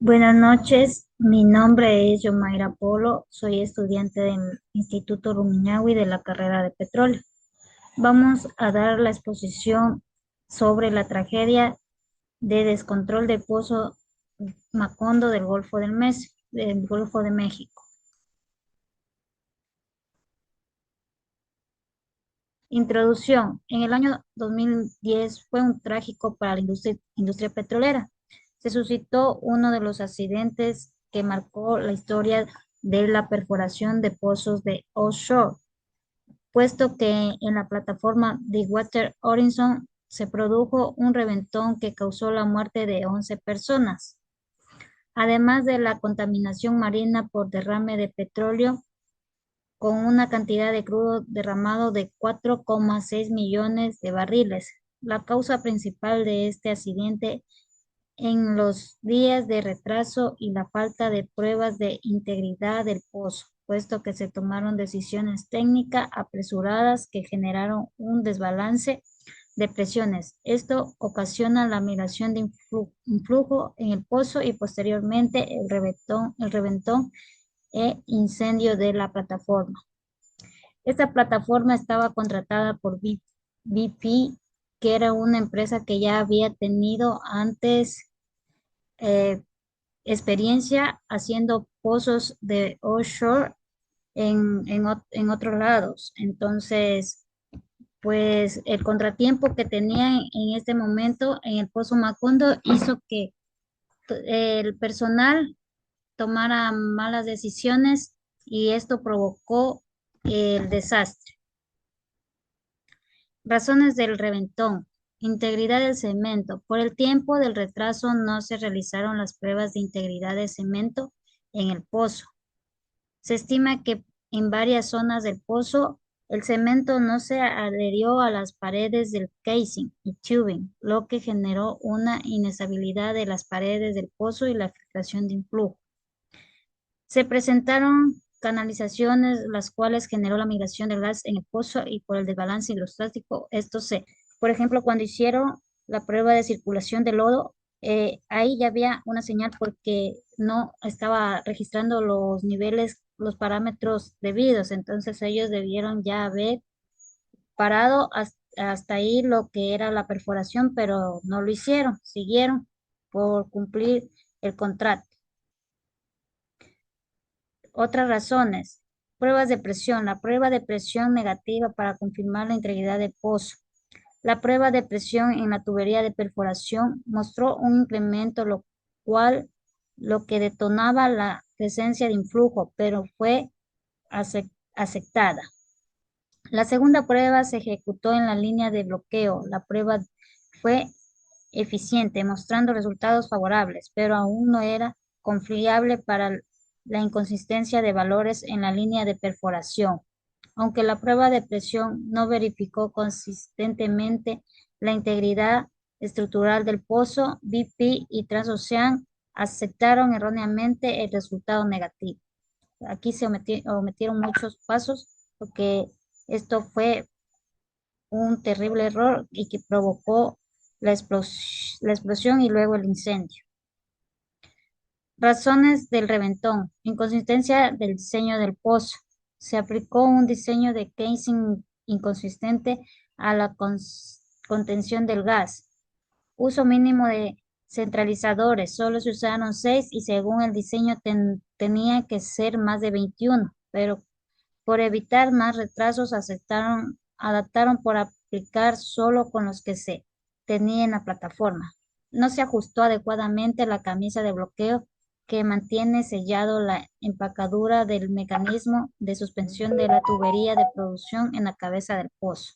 Buenas noches, mi nombre es Yomaira Polo, soy estudiante del Instituto Rumiñahui de la carrera de petróleo. Vamos a dar la exposición sobre la tragedia de descontrol de Pozo Macondo del Golfo de México. Introducción. En el año 2010 fue un trágico para la industria petrolera. Se suscitó uno de los accidentes que marcó la historia de la perforación de pozos de offshore, puesto que en la plataforma Deepwater Horizon se produjo un reventón que causó la muerte de 11 personas, además de la contaminación marina por derrame de petróleo con una cantidad de crudo derramado de 4,6 millones de barriles. La causa principal de este accidente en los días de retraso y la falta de pruebas de integridad del pozo, puesto que se tomaron decisiones técnicas apresuradas que generaron un desbalance de presiones. Esto ocasiona la migración de influjo en el pozo y posteriormente el reventón e incendio de la plataforma. Esta plataforma estaba contratada por BP, que era una empresa que ya había tenido antes eh, experiencia haciendo pozos de offshore en otros lados. Entonces, pues el contratiempo que tenían en este momento en el Pozo Macondo hizo que el personal tomara malas decisiones y esto provocó el desastre. Razones del reventón. Integridad del cemento. Por el tiempo del retraso no se realizaron las pruebas de integridad de cemento en el pozo. Se estima que en varias zonas del pozo el cemento no se adherió a las paredes del casing y tubing, lo que generó una inestabilidad de las paredes del pozo y la filtración de influjo. Se presentaron canalizaciones, las cuales generó la migración del gas en el pozo y por el desbalance hidrostático. Por ejemplo, cuando hicieron la prueba de circulación de lodo, ahí ya había una señal porque no estaba registrando los niveles, los parámetros debidos. Entonces ellos debieron ya haber parado hasta ahí lo que era la perforación, pero no lo hicieron, siguieron por cumplir el contrato. Otras razones. Pruebas de presión. La prueba de presión negativa para confirmar la integridad del pozo. La prueba de presión en la tubería de perforación mostró un incremento, lo que detonaba la presencia de influjo, pero fue aceptada. La segunda prueba se ejecutó en la línea de bloqueo. La prueba fue eficiente, mostrando resultados favorables, pero aún no era confiable para la inconsistencia de valores en la línea de perforación. Aunque la prueba de presión no verificó consistentemente la integridad estructural del pozo, BP y Transocean aceptaron erróneamente el resultado negativo. Aquí se omitieron muchos pasos porque esto fue un terrible error y que provocó la explosión y luego el incendio. Razones del reventón. Inconsistencia del diseño del pozo. Se aplicó un diseño de casing inconsistente a la contención del gas. Uso mínimo de centralizadores. Solo se usaron 6 y según el diseño tenía que ser más de 21, pero por evitar más retrasos adaptaron por aplicar solo con los que se tenía en la plataforma. No se ajustó adecuadamente la camisa de bloqueo que mantiene sellado la empacadura del mecanismo de suspensión de la tubería de producción en la cabeza del pozo.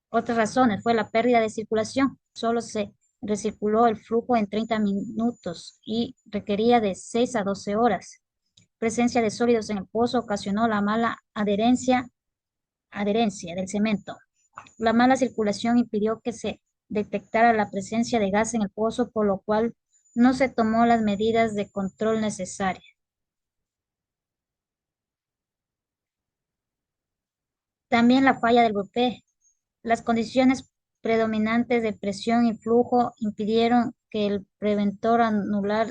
Otras razones fue la pérdida de circulación. Solo se recirculó el flujo en 30 minutos y requería de 6 a 12 horas. Presencia de sólidos en el pozo ocasionó la mala adherencia adherencia del cemento. La mala circulación impidió que se detectara la presencia de gas en el pozo, por lo cual no se tomó las medidas de control necesarias. También la falla del golpe. Las condiciones predominantes de presión y flujo impidieron que el preventor anular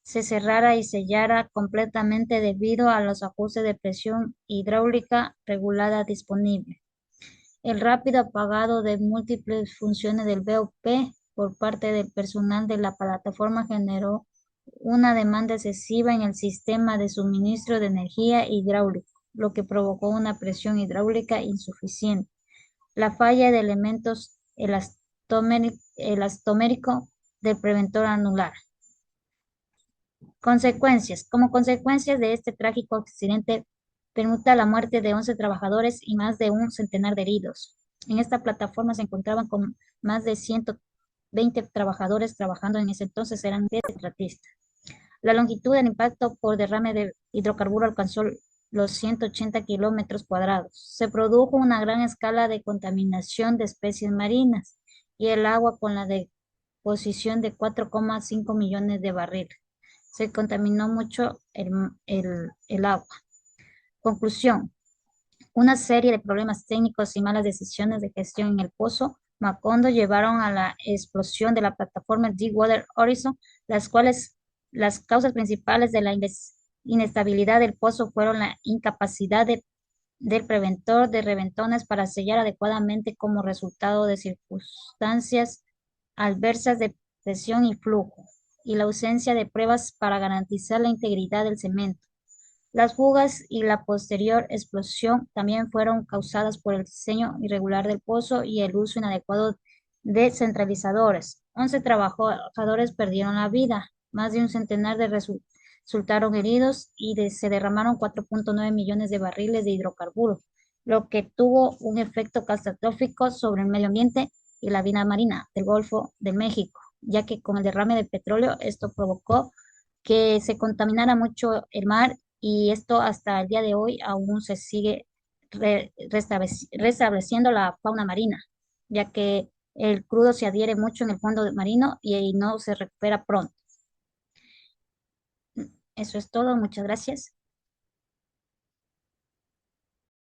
se cerrara y sellara completamente debido a los ajustes de presión hidráulica regulada disponible. El rápido apagado de múltiples funciones del BOP por parte del personal de la plataforma generó una demanda excesiva en el sistema de suministro de energía hidráulico, lo que provocó una presión hidráulica insuficiente. La falla de elementos elastomérico del preventor anular. Consecuencias. Como consecuencia de este trágico accidente, permuta la muerte de 11 trabajadores y más de un centenar de heridos. En esta plataforma se encontraban con más de 120 trabajadores trabajando en ese entonces, eran 10 contratistas. La longitud del impacto por derrame de hidrocarburo alcanzó los 180 kilómetros cuadrados. Se produjo una gran escala de contaminación de especies marinas y el agua con la deposición de 4,5 millones de barriles. Se contaminó mucho el agua. Conclusión. Una serie de problemas técnicos y malas decisiones de gestión en el pozo Macondo llevaron a la explosión de la plataforma Deepwater Horizon, las causas principales de la inestabilidad del pozo fueron la incapacidad del preventor de reventones para sellar adecuadamente como resultado de circunstancias adversas de presión y flujo, y la ausencia de pruebas para garantizar la integridad del cemento. Las fugas y la posterior explosión también fueron causadas por el diseño irregular del pozo y el uso inadecuado de centralizadores. 11 trabajadores perdieron la vida, más de un centenar de resultaron heridos y se derramaron 4,9 millones de barriles de hidrocarburos, lo que tuvo un efecto catastrófico sobre el medio ambiente y la vida marina del Golfo de México, ya que con el derrame de petróleo esto provocó que se contaminara mucho el mar y esto hasta el día de hoy aún se sigue restableciendo la fauna marina, ya que el crudo se adhiere mucho en el fondo marino y no se recupera pronto. Eso es todo, muchas gracias.